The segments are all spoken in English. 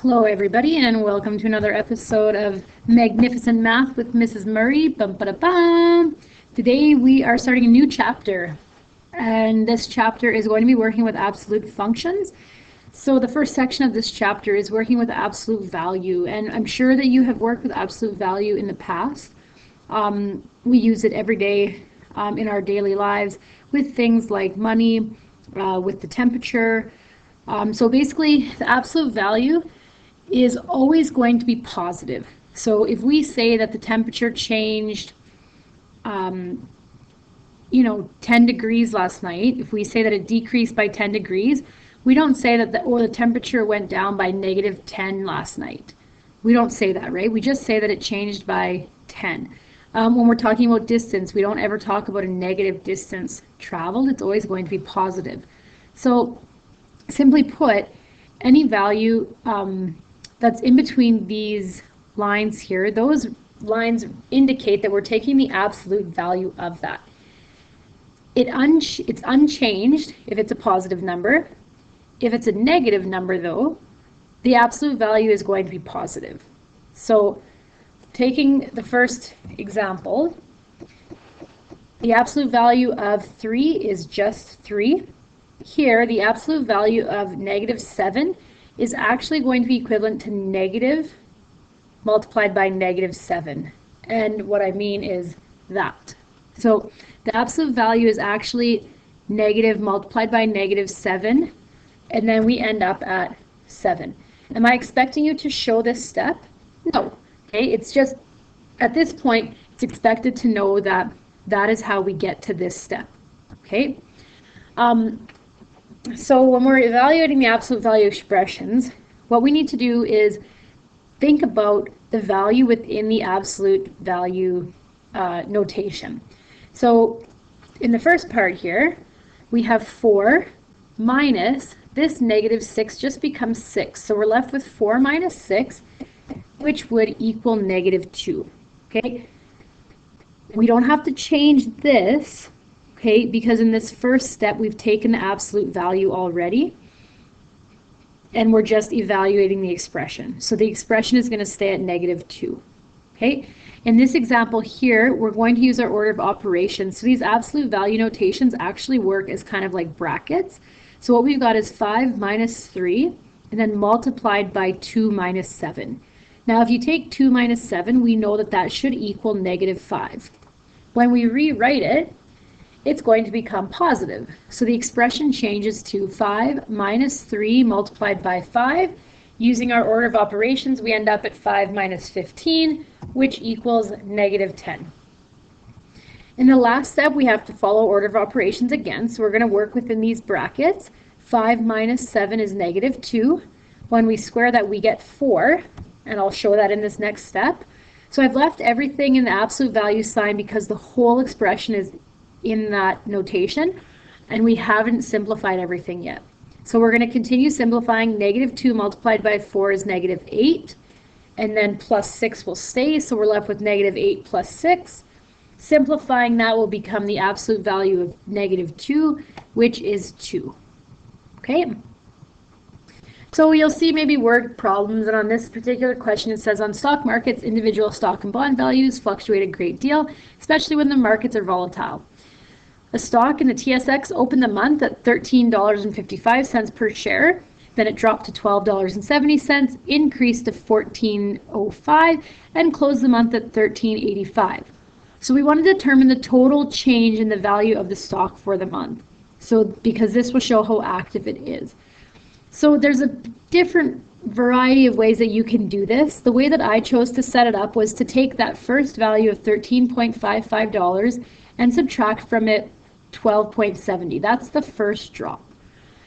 Hello, everybody, and welcome to another episode of Magnificent Math with Mrs. Murray. Bum. Today we are starting a new chapter, and this chapter is going to be working with absolute functions. So the first section of this chapter is working with absolute value, and I'm sure that you have worked with absolute value in the past. We use it every day in our daily lives with things like money, with the temperature. So basically, the absolute value is always going to be positive. So if we say that the temperature changed, 10 degrees last night, if we say that it decreased by 10 degrees, we don't say that the temperature went down by -10 last night. We don't say that, right? We just say that it changed by 10. When we're talking about distance, we don't ever talk about a negative distance traveled. It's always going to be positive. So simply put, any value that's in between these lines here, those lines indicate that we're taking the absolute value of that. It's unchanged if it's a positive number. If it's a negative number, though, the absolute value is going to be positive. So taking the first example, the absolute value of 3 is just 3. Here, the absolute value of -7 is actually going to be equivalent to negative multiplied by -7. And what I mean is that. So the absolute value is actually negative multiplied by -7, and then we end up at 7. Am I expecting you to show this step? No. Okay, it's just, at this point, it's expected to know that that is how we get to this step. Okay? So when we're evaluating the absolute value expressions, what we need to do is think about the value within the absolute value notation. So in the first part here, we have 4 minus this -6 just becomes 6. So we're left with 4 minus 6, which would equal -2. Okay? We don't have to change this. Okay, because in this first step, we've taken the absolute value already, and we're just evaluating the expression. So the expression is going to stay at -2. Okay, in this example here, we're going to use our order of operations. So these absolute value notations actually work as kind of like brackets. So what we've got is 5 minus 3, and then multiplied by 2 minus 7. Now, if you take 2 minus 7, we know that that should equal -5. When we rewrite it, it's going to become positive. So the expression changes to 5 minus 3 multiplied by 5. Using our order of operations, we end up at 5 minus 15, which equals -10. In the last step, we have to follow order of operations again, so we're going to work within these brackets. 5 minus 7 is -2. When we square that, we get 4, and I'll show that in this next step. So I've left everything in the absolute value sign because the whole expression is in that notation, and we haven't simplified everything yet. So we're going to continue simplifying. -2 multiplied by 4 is -8, and then plus 6 will stay, so we're left with -8 plus 6. Simplifying that will become the absolute value of -2, which is 2. Okay? So you'll see maybe word problems, and on this particular question it says, on stock markets, individual stock and bond values fluctuate a great deal, especially when the markets are volatile. A stock in the TSX opened the month at $13.55 per share. Then it dropped to $12.70, increased to $14.05, and closed the month at $13.85. So we want to determine the total change in the value of the stock for the month. So because this will show how active it is. So there's a different variety of ways that you can do this. The way that I chose to set it up was to take that first value of $13.55 and subtract from it 12.70. That's the first drop.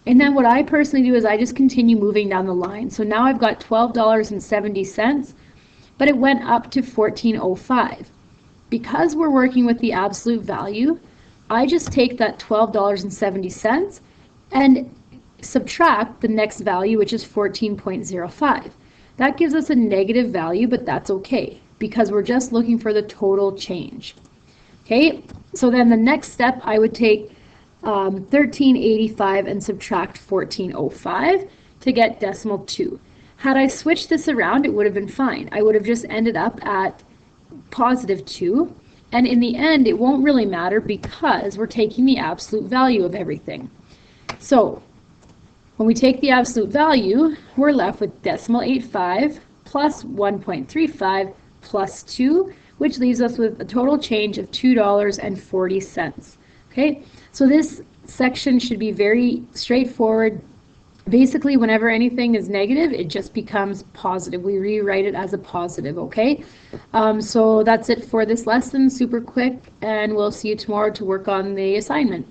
And then what I personally do is I just continue moving down the line. So now I've got $12.70, but it went up to $14.05. Because we're working with the absolute value, I just take that $12.70 and subtract the next value, which is 14.05. That gives us a negative value, but that's okay because we're just looking for the total change. Okay, so then the next step, I would take 1385 and subtract 1405 to get decimal 2. Had I switched this around, it would have been fine. I would have just ended up at positive 2. And in the end, it won't really matter because we're taking the absolute value of everything. So when we take the absolute value, we're left with decimal 85 plus 1.35 plus 2, which leaves us with a total change of $2.40. Okay, so this section should be very straightforward. Basically, whenever anything is negative, it just becomes positive. We rewrite it as a positive, okay? So that's it for this lesson, super quick, and we'll see you tomorrow to work on the assignment.